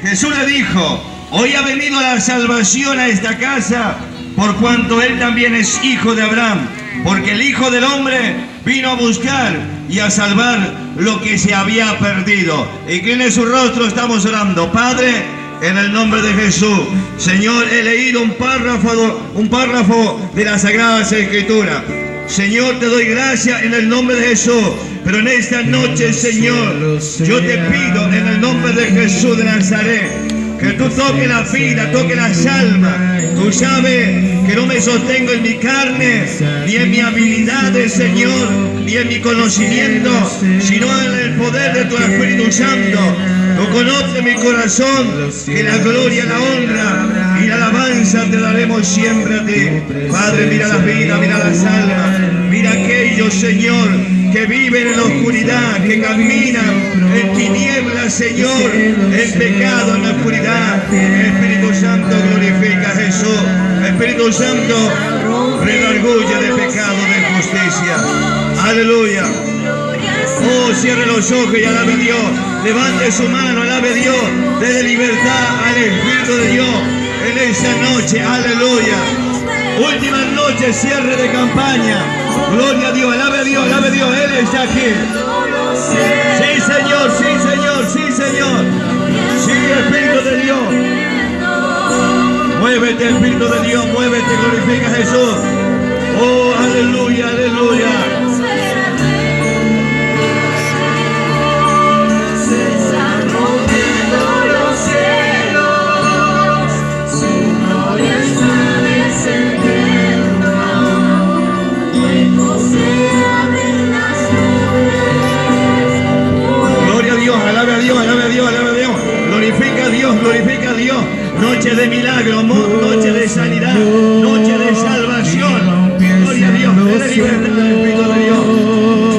Jesús le dijo: hoy ha venido la salvación a esta casa, por cuanto él también es hijo de Abraham, porque el Hijo del Hombre vino a buscar y a salvar lo que se había perdido. Incline su rostro, estamos orando. Padre, en el nombre de Jesús, Señor, he leído un párrafo de las Sagradas Escrituras. Señor, te doy gracias en el nombre de Jesús. Pero en esta noche, Señor, yo te pido en el nombre de Jesús de Nazaret, que tú toques la vida, toques las almas. Tú sabes que no me sostengo en mi carne, ni en mi habilidades, Señor, ni en mi conocimiento, sino en el poder de tu Espíritu Santo. Tú conoces mi corazón, que la gloria, la honra y la alabanza te daremos siempre a ti. Padre, mira las vidas, mira las almas, mira aquellos, Señor, que viven en la oscuridad, que caminan en tinieblas, Señor, en pecado, en la oscuridad. Espíritu Santo, glorifica a Jesús. Espíritu Santo, redarguye de pecado, de justicia. Aleluya. Oh, cierre los ojos y alabe a Dios. Levante su mano, alabe a Dios. Dele libertad al Espíritu de Dios en esta noche. Aleluya. Última noche, cierre de campaña. Gloria a Dios, alabe a Dios, alabe a Dios. Él está aquí. Sí, Señor, sí, Señor, sí, Señor. Sí, Espíritu de Dios. Muévete, Espíritu de Dios, muévete, glorifica a Jesús. Oh, aleluya, aleluya. Glorifica a Dios. Noche de milagro, noche de sanidad, noche de salvación. Gloria a Dios, de libertad del Espíritu de Dios.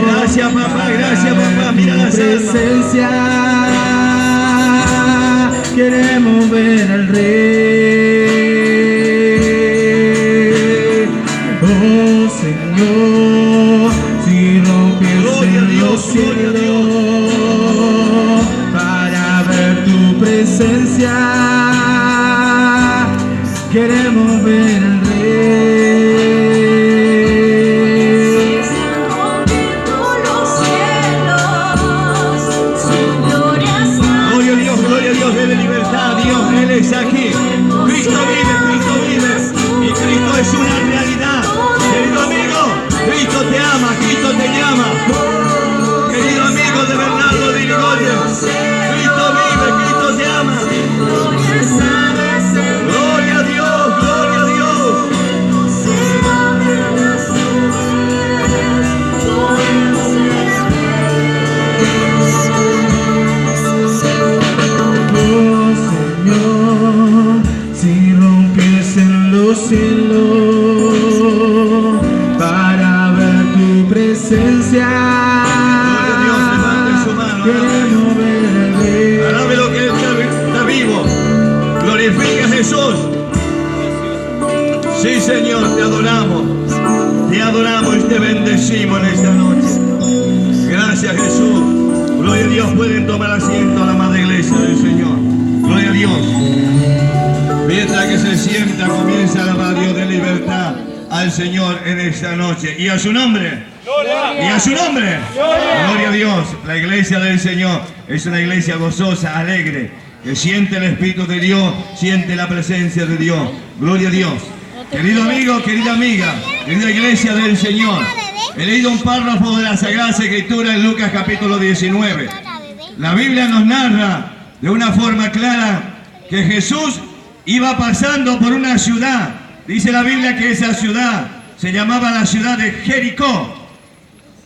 Gracias, papá, mira la presencia. Queremos ver al Rey. Oh Señor, si rompiesen los cielos para ver tu presencia, queremos ver al Rey. Gloria a Dios, dele libertad a Dios, Él está aquí. Cristo vive, y Cristo es una realidad. Querido amigo, Cristo te ama, Cristo te llama. Querido amigo de Bernardo de Irigoyen, Cristo vive, Cristo te ama. Gloria a Dios, gloria a Dios. Oh Señor, si rompiesen los cielos para ver tu presencia, queremos ver al Rey. Alabe lo que está vivo. Glorifica a Jesús. Sí, Señor, te adoramos y te bendecimos en esta noche. Gracias, Jesús. Gloria a Dios. Pueden tomar asiento a la madre iglesia del Señor. Gloria a Dios. Mientras que se sienta, comienza a alabar a Dios de libertad al Señor en esta noche. Y a su nombre. Y a su nombre. Gloria a Dios. La iglesia del Señor es una iglesia gozosa, alegre, que siente el Espíritu de Dios, siente la presencia de Dios. Gloria a Dios. Querido amigo, querida amiga, querida iglesia del Señor, he leído un párrafo de la Sagrada Escritura en Lucas capítulo 19. La Biblia nos narra de una forma clara que Jesús iba pasando por una ciudad. Dice la Biblia que esa ciudad se llamaba la ciudad de Jericó.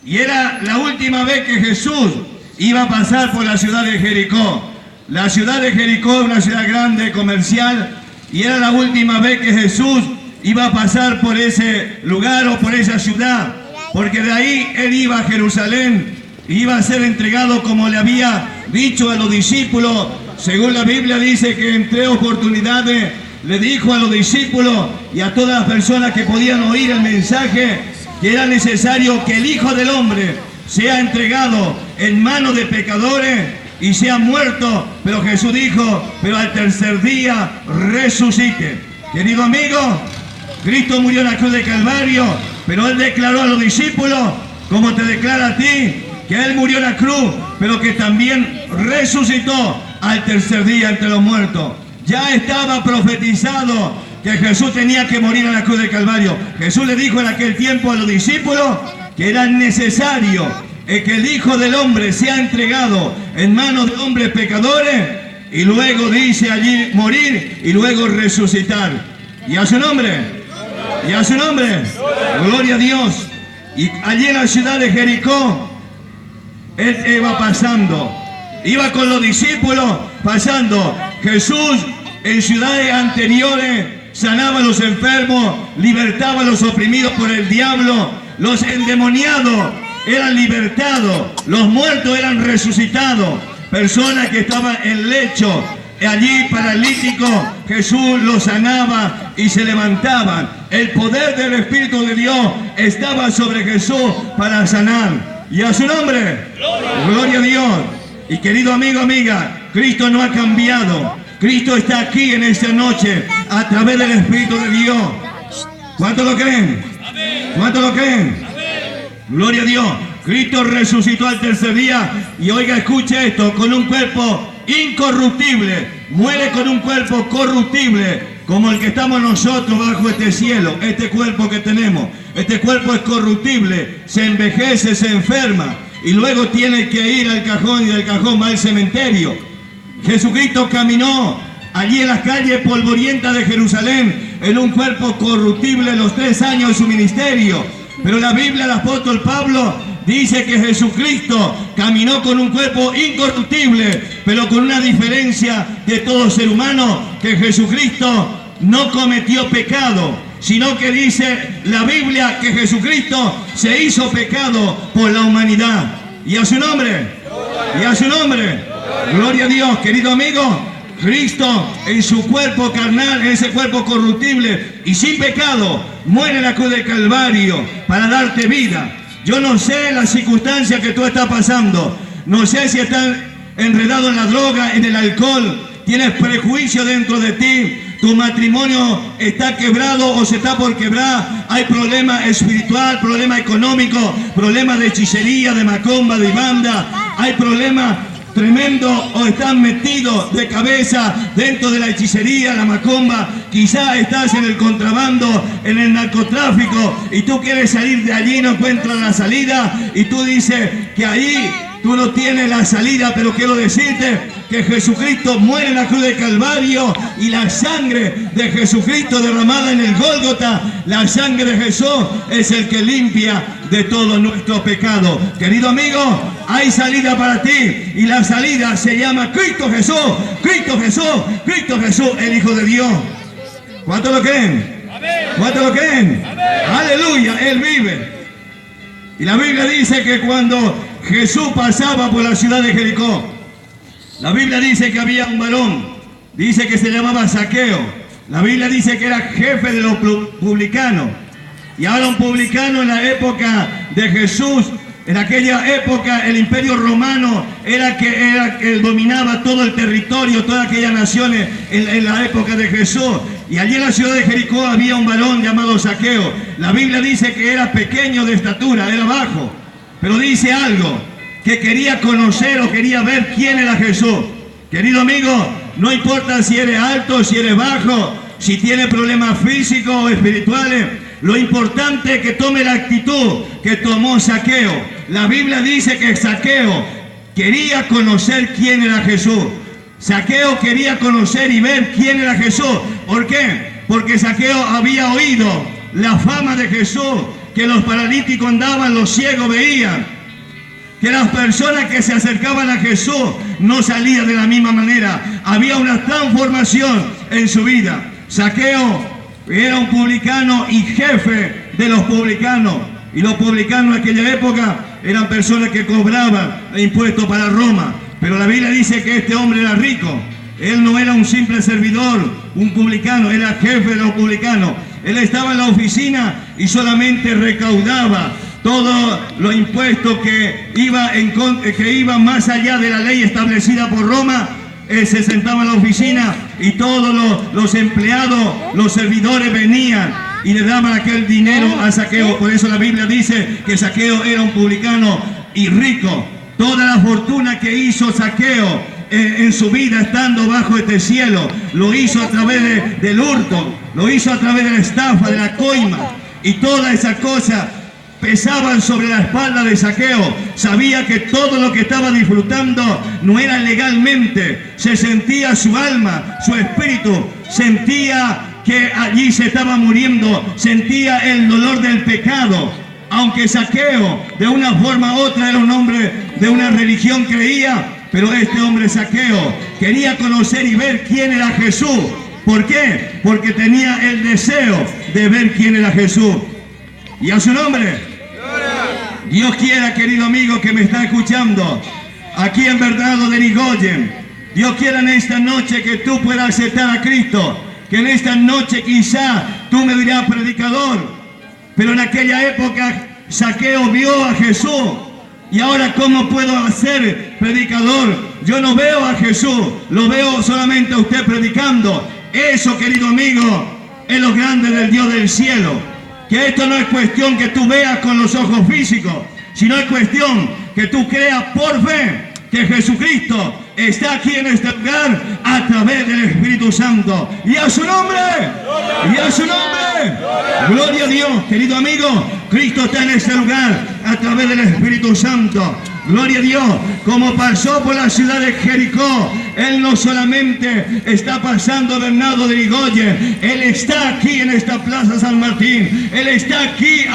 Y era la última vez que Jesús iba a pasar por la ciudad de Jericó. La ciudad de Jericó es una ciudad grande, comercial, y era la última vez que Jesús iba a pasar por ese lugar o por esa ciudad, porque de ahí él iba a Jerusalén y iba a ser entregado como le había dicho a los discípulos. Según la Biblia dice que en 3 oportunidades le dijo a los discípulos y a todas las personas que podían oír el mensaje que era necesario que el Hijo del Hombre sea entregado en manos de pecadores y sea muerto pero Jesús dijo, pero al tercer día resucite. Querido amigo, Cristo murió en la cruz de Calvario, pero Él declaró a los discípulos, como te declara a ti, que Él murió en la cruz, pero que también resucitó al tercer día entre los muertos. Ya estaba profetizado que Jesús tenía que morir en la cruz de Calvario. Jesús le dijo en aquel tiempo a los discípulos que era necesario que el Hijo del Hombre sea entregado en manos de hombres pecadores, y luego dice allí morir y luego resucitar. ¿Y a su nombre? ¿Y a su nombre? Gloria a Dios. Y allí en la ciudad de Jericó, Él iba pasando, iba con los discípulos pasando. Jesús en ciudades anteriores sanaba a los enfermos, libertaba a los oprimidos por el diablo, los endemoniados eran libertados, los muertos eran resucitados, personas que estaban en lecho, allí paralíticos, Jesús los sanaba y se levantaban. El poder del Espíritu de Dios estaba sobre Jesús para sanar. Y a su nombre, gloria a Dios. Y querido amigo, amiga, Cristo no ha cambiado. Cristo está aquí en esta noche a través del Espíritu de Dios. ¿Cuántos lo creen? ¿Cuántos lo creen? Gloria a Dios. Cristo resucitó al tercer día y oiga, escuche esto, con un cuerpo incorruptible. Muere con un cuerpo corruptible como el que estamos nosotros bajo este cielo, este cuerpo que tenemos. Este cuerpo es corruptible, se envejece, se enferma y luego tiene que ir al cajón y del cajón va al cementerio. Jesucristo caminó allí en las calles polvorientas de Jerusalén en un cuerpo corruptible los 3 años de su ministerio. Pero la Biblia, el apóstol Pablo dice que Jesucristo caminó con un cuerpo incorruptible, pero con una diferencia de todo ser humano, que Jesucristo no cometió pecado, sino que dice la Biblia que Jesucristo se hizo pecado por la humanidad. Y a su nombre, y a su nombre, gloria a Dios. Querido amigo, Cristo en su cuerpo carnal, en ese cuerpo corruptible y sin pecado, muere en la cruz del Calvario para darte vida. Yo no sé las circunstancias que tú estás pasando, no sé si estás enredado en la droga, en el alcohol, tienes prejuicio dentro de ti, tu matrimonio está quebrado o se está por quebrar, hay problema espiritual, problema económico, problema de hechicería, de macumba, de banda, hay problemas tremendo o estás metido de cabeza dentro de la hechicería, la macumba, quizá estás en el contrabando, en el narcotráfico y tú quieres salir de allí, no encuentras la salida y tú dices que ahí tú no tienes la salida, pero quiero decirte que Jesucristo muere en la cruz de Calvario y la sangre de Jesucristo derramada en el Gólgota, la sangre de Jesús es el que limpia de todo nuestro pecado. Querido amigo, hay salida para ti y la salida se llama Cristo Jesús, Cristo Jesús, Cristo Jesús, el Hijo de Dios. ¿Cuántos lo creen? ¿Cuántos lo creen? Aleluya, Él vive. Y la Biblia dice que cuando Jesús pasaba por la ciudad de Jericó, la Biblia dice que había un varón, dice que se llamaba Zaqueo. La Biblia dice que era jefe de los publicanos. Y ahora un publicano en la época de Jesús, en aquella época el imperio romano era que dominaba todo el territorio, todas aquellas naciones en la época de Jesús. Y allí en la ciudad de Jericó había un varón llamado Zaqueo. La Biblia dice que era pequeño de estatura, era bajo. Pero dice algo, que quería conocer o quería ver quién era Jesús. Querido amigo, no importa si eres alto, si eres bajo, si tienes problemas físicos o espirituales, lo importante es que tome la actitud que tomó Zaqueo. La Biblia dice que Zaqueo quería conocer quién era Jesús. Zaqueo quería conocer y ver quién era Jesús. ¿Por qué? Porque Zaqueo había oído la fama de Jesús, que los paralíticos andaban, los ciegos veían, que las personas que se acercaban a Jesús no salían de la misma manera. Había una transformación en su vida. Zaqueo era un publicano y jefe de los publicanos. Y los publicanos en aquella época eran personas que cobraban impuestos para Roma. Pero la Biblia dice que este hombre era rico. Él no era un simple servidor, un publicano, era jefe de los publicanos. Él estaba en la oficina y solamente recaudaba todos los impuestos que iba más allá de la ley establecida por Roma. Él se sentaba en la oficina y todos los empleados, los servidores venían y le daban aquel dinero a Zaqueo. Por eso la Biblia dice que Zaqueo era un publicano y rico. Toda la fortuna que hizo Zaqueo en su vida estando bajo este cielo, lo hizo a través del hurto, lo hizo a través de la estafa, de la coima, y todas esas cosas pesaban sobre la espalda de Zaqueo. Sabía que todo lo que estaba disfrutando no era legalmente. Se sentía su alma, su espíritu, sentía que allí se estaba muriendo, sentía el dolor del pecado. Aunque Zaqueo de una forma u otra era un hombre de una religión, creía, pero este hombre Zaqueo quería conocer y ver quién era Jesús. ¿Por qué? Porque tenía el deseo de ver quién era Jesús. Y a su nombre, Dios quiera, querido amigo que me está escuchando, aquí en Bernardo de Irigoyen, Dios quiera en esta noche que tú puedas aceptar a Cristo, que en esta noche quizá tú me dirás predicador, pero en aquella época Zaqueo vio a Jesús. Y ahora, ¿cómo puedo ser predicador? Yo no veo a Jesús, lo veo solamente a usted predicando. Eso, querido amigo, es lo grande del Dios del cielo. Que esto no es cuestión que tú veas con los ojos físicos, sino es cuestión que tú creas por fe que Jesucristo está aquí en este lugar a través del Espíritu Santo. ¡Y a su nombre! ¡Y a su nombre! ¡Gloria a Dios! Querido amigo, Cristo está en este lugar a través del Espíritu Santo. Gloria a Dios, como pasó por la ciudad de Jericó, Él no solamente está pasando Bernardo de Irigoyen, Él está aquí en esta plaza San Martín, Él está aquí,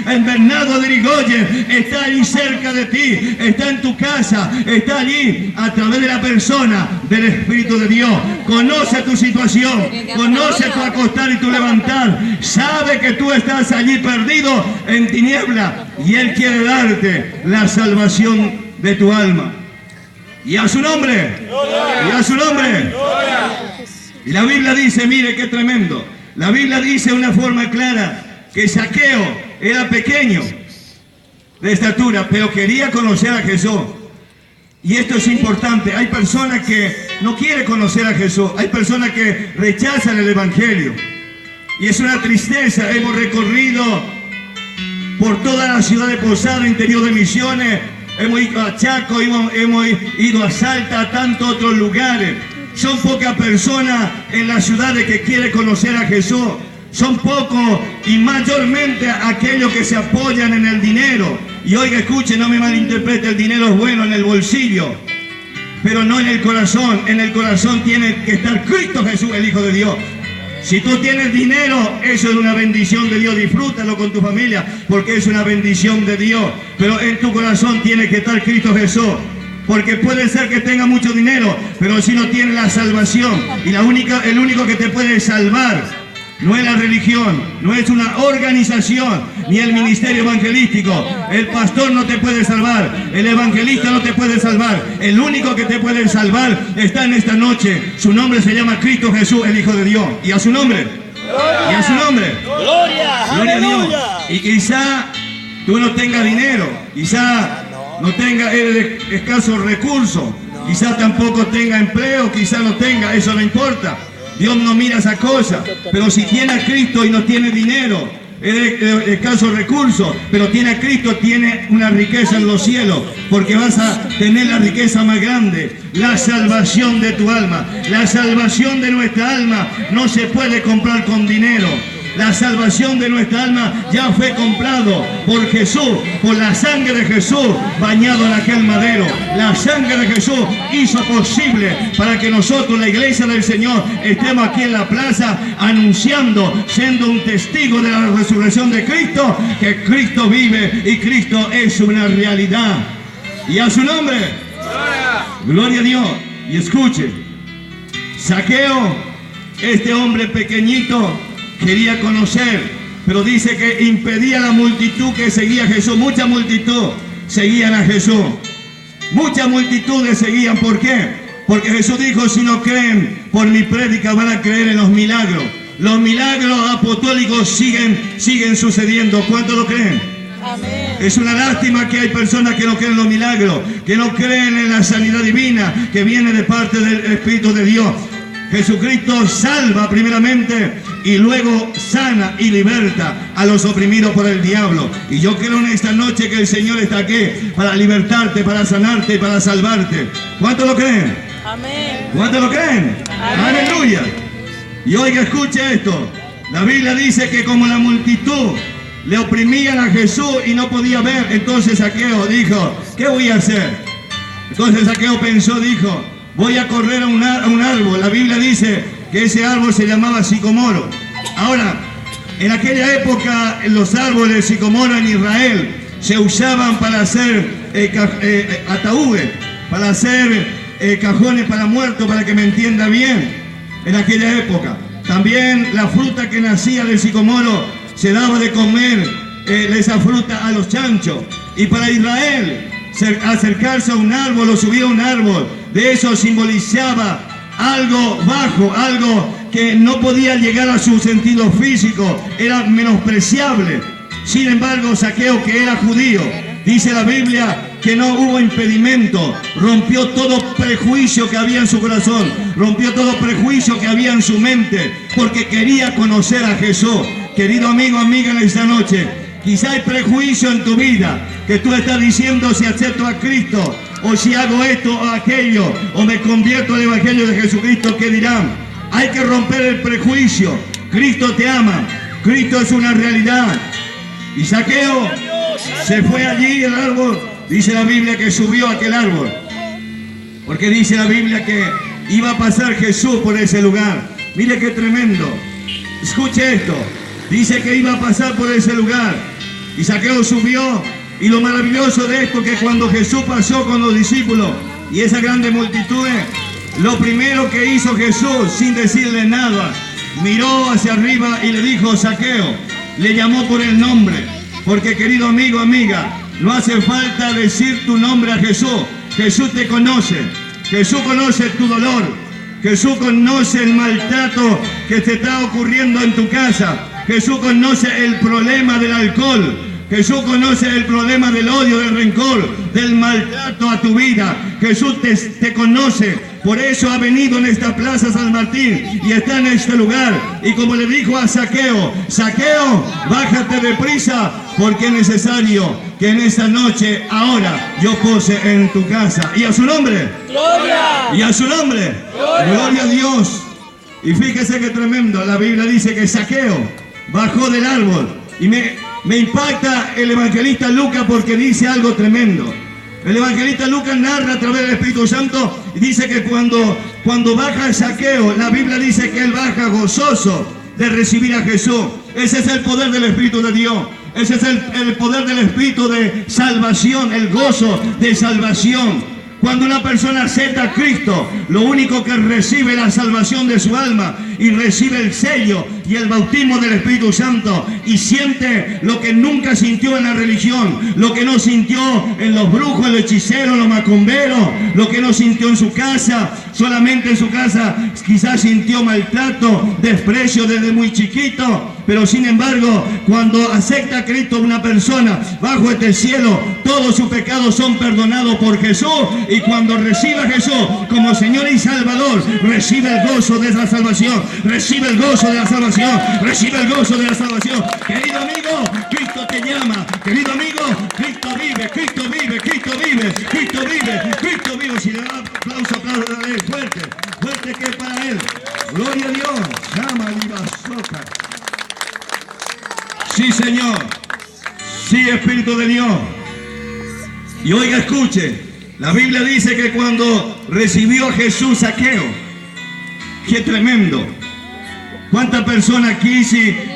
en Bernardo de Irigoyen, está ahí cerca de ti, está en tu casa, está allí a través de la persona del Espíritu de Dios. Conoce tu situación, conoce tu acostar y tu levantar, sabe que tú estás allí perdido en tiniebla y Él quiere darte la salvación de tu alma. Y a su nombre, y a su nombre. Y la Biblia dice, mire qué tremendo, la Biblia dice de una forma clara que Zaqueo era pequeño de estatura, pero quería conocer a Jesús. Y esto es importante. Hay personas que no quieren conocer a Jesús, hay personas que rechazan el Evangelio, y es una tristeza. Hemos recorrido por toda la ciudad de Posada, interior de Misiones, hemos ido a Chaco, hemos ido a Salta, a tantos otros lugares. Son pocas personas en las ciudades que quieren conocer a Jesús. Son pocos y mayormente aquellos que se apoyan en el dinero. Y oiga, escuche, no me malinterprete, el dinero es bueno en el bolsillo, pero no en el corazón. En el corazón tiene que estar Cristo Jesús, el Hijo de Dios. Si tú tienes dinero, eso es una bendición de Dios, disfrútalo con tu familia, porque es una bendición de Dios. Pero en tu corazón tiene que estar Cristo Jesús. Porque puede ser que tenga mucho dinero, pero si no tiene la salvación, y el único que te puede salvar no es la religión, no es una organización, ni el ministerio evangelístico. El pastor no te puede salvar, el evangelista no te puede salvar. El único que te puede salvar está en esta noche. Su nombre se llama Cristo Jesús, el Hijo de Dios. Y a su nombre, y a su nombre, gloria a Dios. Y quizá tú no tengas dinero, quizá no tenga escasos recursos, quizá tampoco tenga empleo, quizá no tenga, eso no importa. Dios no mira esa cosa, pero si tiene a Cristo y no tiene dinero, escasos recursos, pero tiene a Cristo, tiene una riqueza en los cielos, porque vas a tener la riqueza más grande, la salvación de tu alma. La salvación de nuestra alma no se puede comprar con dinero. La salvación de nuestra alma ya fue comprado por Jesús, por la sangre de Jesús bañado en aquel madero. La sangre de Jesús hizo posible para que nosotros, la iglesia del Señor, estemos aquí en la plaza anunciando, siendo un testigo de la resurrección de Cristo, que Cristo vive y Cristo es una realidad. Y a su nombre, gloria a Dios. Y escuche, Zaqueo, este hombre pequeñito, quería conocer, pero dice que impedía a la multitud que seguía a Jesús. Mucha multitud seguían a Jesús. Muchas multitudes seguían. ¿Por qué? Porque Jesús dijo, si no creen por mi prédica, van a creer en los milagros. Los milagros apostólicos siguen sucediendo. ¿Cuántos lo creen? Amén. Es una lástima que hay personas que no creen en los milagros, que no creen en la sanidad divina que viene de parte del Espíritu de Dios. Jesucristo salva primeramente y luego sana y liberta a los oprimidos por el diablo. Y yo creo en esta noche que el Señor está aquí para libertarte, para sanarte y para salvarte. ¿Cuántos lo creen? Amén. ¿Cuántos lo creen? Amén. Aleluya. Y oiga, escuche esto. La Biblia dice que como la multitud le oprimían a Jesús y no podía ver, entonces Zaqueo dijo, ¿qué voy a hacer? Entonces Zaqueo pensó, dijo, voy a correr a un árbol. La Biblia dice que ese árbol se llamaba sicomoro. Ahora, en aquella época los árboles sicomoro en Israel se usaban para hacer ataúdes, para hacer cajones para muertos, para que me entienda bien, en aquella época. También la fruta que nacía del sicomoro se daba de comer esa fruta a los chanchos. Y para Israel, acercarse a un árbol o subir a un árbol, de eso simbolizaba algo bajo, algo que no podía llegar a su sentido físico, era menospreciable. Sin embargo, Zaqueo, que era judío, dice la Biblia que no hubo impedimento, rompió todo prejuicio que había en su corazón, rompió todo prejuicio que había en su mente, porque quería conocer a Jesús. Querido amigo, amiga, en esta noche, quizá hay prejuicio en tu vida, que tú estás diciendo si acepto a Cristo, o si hago esto o aquello, o me convierto al Evangelio de Jesucristo, ¿qué dirán? Hay que romper el prejuicio. Cristo te ama, Cristo es una realidad. Y Zaqueo se fue allí al árbol, dice la Biblia que subió a aquel árbol, porque dice la Biblia que iba a pasar Jesús por ese lugar. Mire qué tremendo, escuche esto, dice que iba a pasar por ese lugar, y Zaqueo subió, y lo maravilloso de esto que cuando Jesús pasó con los discípulos y esa grande multitud, lo primero que hizo Jesús, sin decirle nada, miró hacia arriba y le dijo, Zaqueo, le llamó por el nombre, porque querido amigo, amiga, no hace falta decir tu nombre a Jesús. Jesús te conoce, Jesús conoce tu dolor, Jesús conoce el maltrato que te está ocurriendo en tu casa, Jesús conoce el problema del alcohol, Jesús conoce el problema del odio, del rencor, del maltrato a tu vida. Jesús te conoce, por eso ha venido en esta plaza San Martín y está en este lugar. Y como le dijo a Zaqueo, Zaqueo, bájate deprisa, porque es necesario que en esta noche, ahora, yo pose en tu casa. Y a su nombre, ¡gloria! Y a su nombre, ¡gloria a Dios! Y fíjese que tremendo, la Biblia dice que Zaqueo bajó del árbol. Y me impacta el evangelista Lucas porque dice algo tremendo. El evangelista Lucas narra a través del Espíritu Santo y dice que cuando baja Zaqueo, la Biblia dice que él baja gozoso de recibir a Jesús. Ese es el poder del Espíritu de Dios. Ese es el poder del Espíritu de salvación, el gozo de salvación. Cuando una persona acepta a Cristo, lo único que recibe es la salvación de su alma y recibe el sello y el bautismo del Espíritu Santo y siente lo que nunca sintió en la religión, lo que no sintió en los brujos, los hechiceros, los macumberos, lo que no sintió en su casa. Solamente en su casa quizás sintió maltrato, desprecio desde muy chiquito, pero sin embargo, cuando acepta a Cristo una persona bajo este cielo, todos sus pecados son perdonados por Jesús. Y cuando recibe a Jesús como Señor y Salvador, recibe el gozo de la salvación, recibe el gozo de la salvación, recibe el gozo de la salvación. Querido amigo, Cristo te llama. Querido amigo, Cristo vive, Cristo vive, Cristo vive, Cristo vive, Cristo vive. Si le da aplauso, aplauso a él, fuerte, fuerte que es para él. Gloria a Dios. Llama y basoca. Sí, Señor. Sí, Espíritu de Dios. Y oiga, escuche. La Biblia dice que cuando recibió a Jesús Zaqueo, ¡qué tremendo! ¿Cuántas personas aquí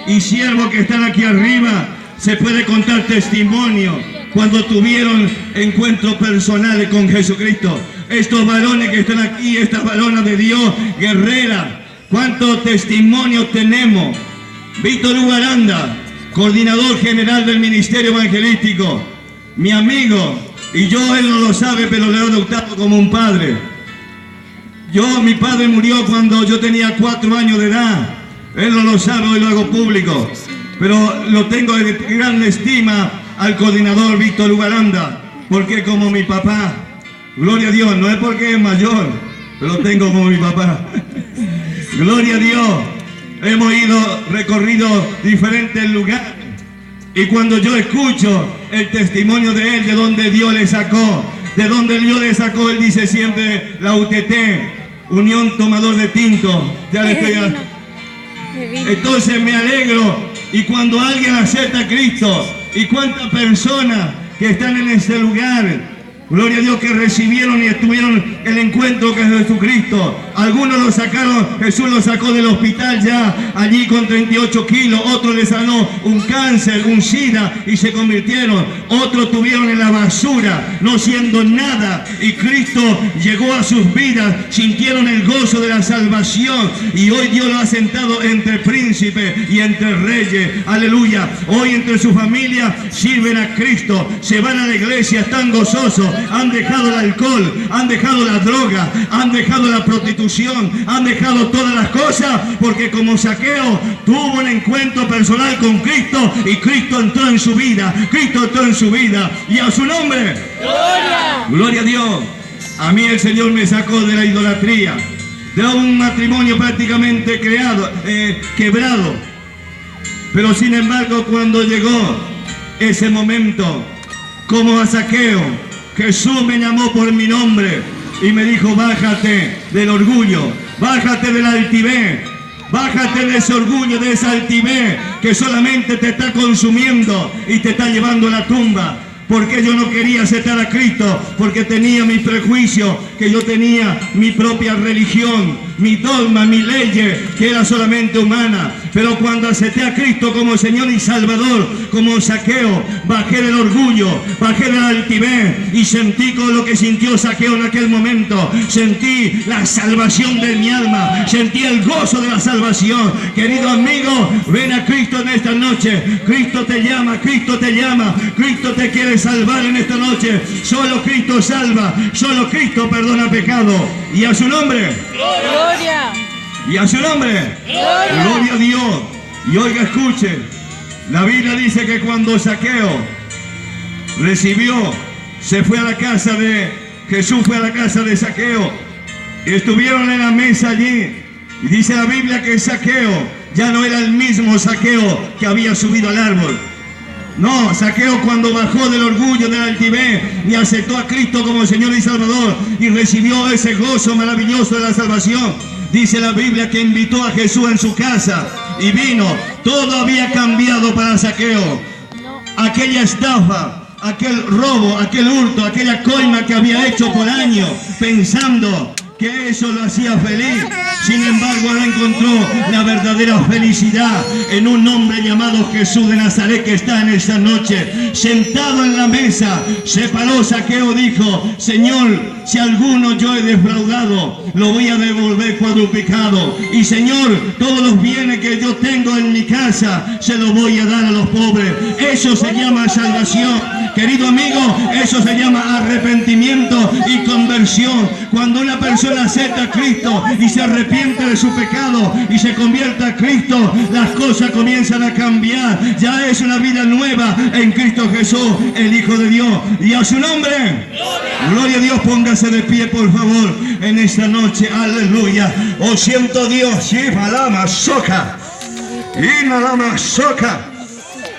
y siervos que están aquí arriba se puede contar testimonio cuando tuvieron encuentros personales con Jesucristo? Estos varones que están aquí, estas varonas de Dios, guerreras, ¿cuántos testimonios tenemos? Víctor Hugo Aranda, coordinador general del Ministerio Evangelístico, mi amigo. Y yo, él no lo sabe, pero le he adoptado como un padre. Mi padre murió cuando yo tenía 4 años de edad. Él no lo sabe, hoy lo hago público. Pero lo tengo en gran estima al coordinador Víctor Ugaranda, porque como mi papá, gloria a Dios, no es porque es mayor, pero lo tengo como mi papá. Gloria a Dios, hemos recorrido diferentes lugares, y cuando yo escucho el testimonio de él, de donde Dios le sacó, él dice siempre la UTT, Unión Tomador de Tinto. Ya le estoy... Entonces me alegro, y cuando alguien acepta a Cristo, y cuántas personas que están en este lugar, gloria a Dios, que recibieron y estuvieron el encuentro con Jesucristo. Algunos lo sacaron, Jesús lo sacó del hospital ya allí con 38 kilos, otros le sanó un cáncer, un SIDA y se convirtieron, otros tuvieron en la basura, no siendo nada, y Cristo llegó a sus vidas, sintieron el gozo de la salvación, y hoy Dios lo ha sentado entre príncipes y entre reyes, aleluya. Hoy entre su familia sirven a Cristo, se van a la iglesia, están gozosos, han dejado el alcohol, han dejado la droga, han dejado la prostitución, han dejado todas las cosas, porque como Zaqueo tuvo un encuentro personal con Cristo, y Cristo entró en su vida, y a su nombre, ¡gloria! Gloria a Dios. A mí el Señor me sacó de la idolatría, de un matrimonio prácticamente quebrado, pero sin embargo cuando llegó ese momento, como a Zaqueo, Jesús me llamó por mi nombre y me dijo: bájate del orgullo, bájate de la altivez, bájate de ese orgullo, de esa altivez que solamente te está consumiendo y te está llevando a la tumba. Porque yo no quería aceptar a Cristo, porque tenía mi prejuicio, que yo tenía mi propia religión, mi dogma, mi ley, que era solamente humana. Pero cuando acepté a Cristo como Señor y Salvador, como Zaqueo, bajé del orgullo, bajé de la altivez, y sentí con lo que sintió Zaqueo en aquel momento. Sentí la salvación de mi alma, sentí el gozo de la salvación. Querido amigo, ven a Cristo en esta noche. Cristo te llama, Cristo te llama, Cristo te quiere salvar en esta noche. Solo Cristo salva, solo Cristo perdona pecado. Y a su nombre, ¡gloria! Y a su nombre, ¡gloria! Gloria a Dios. Y oiga, escuche, la Biblia dice que cuando Zaqueo se fue a la casa de Jesús, fue a la casa de Zaqueo, y estuvieron en la mesa allí, y dice la Biblia que Zaqueo ya no era el mismo Zaqueo que había subido al árbol. No, Zaqueo cuando bajó del orgullo, de la altivez, y aceptó a Cristo como Señor y Salvador, y recibió ese gozo maravilloso de la salvación, dice la Biblia que invitó a Jesús en su casa, y vino. Todo había cambiado para Zaqueo. Aquella estafa, aquel robo, aquel hurto, aquella coima que había hecho por años, pensando que eso lo hacía feliz. Sin embargo, ahora encontró la verdadera felicidad en un hombre llamado Jesús de Nazaret, que está en esta noche sentado en la mesa. Se paró Zaqueo, dijo: Señor, si alguno yo he defraudado, lo voy a devolver cuadruplicado. Y Señor, todos los bienes que yo tengo en mi casa, se los voy a dar a los pobres. Eso se llama salvación. Querido amigo, eso se llama arrepentimiento y conversión. Cuando una persona acepta a Cristo y se arrepiente de su pecado y se convierte a Cristo, las cosas comienzan a cambiar. Ya es una vida nueva en Cristo Jesús, el Hijo de Dios. Y a su nombre, gloria a Dios. Póngase de pie, por favor, en esta noche. Aleluya. Oh, siento Dios. Shivalama soca. Inalama soca.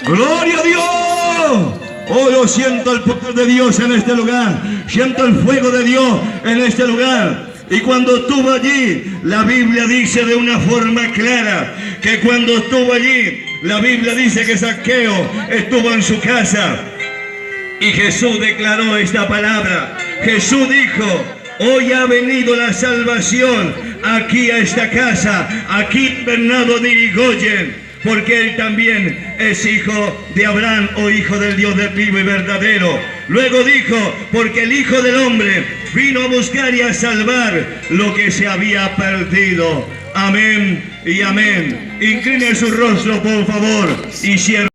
Gloria a Dios. Oh, yo siento el poder de Dios en este lugar. Siento el fuego de Dios en este lugar. Y cuando estuvo allí, la Biblia dice de una forma clara que cuando estuvo allí, la Biblia dice que Zaqueo estuvo en su casa. Y Jesús declaró esta palabra. Jesús dijo: hoy ha venido la salvación aquí a esta casa, aquí Bernardo de Irigoyen, porque él también es hijo de Abraham, o hijo del Dios del vivo y verdadero. Luego dijo: porque el Hijo del Hombre vino a buscar y a salvar lo que se había perdido. Amén y amén. Incline su rostro, por favor, y cierre.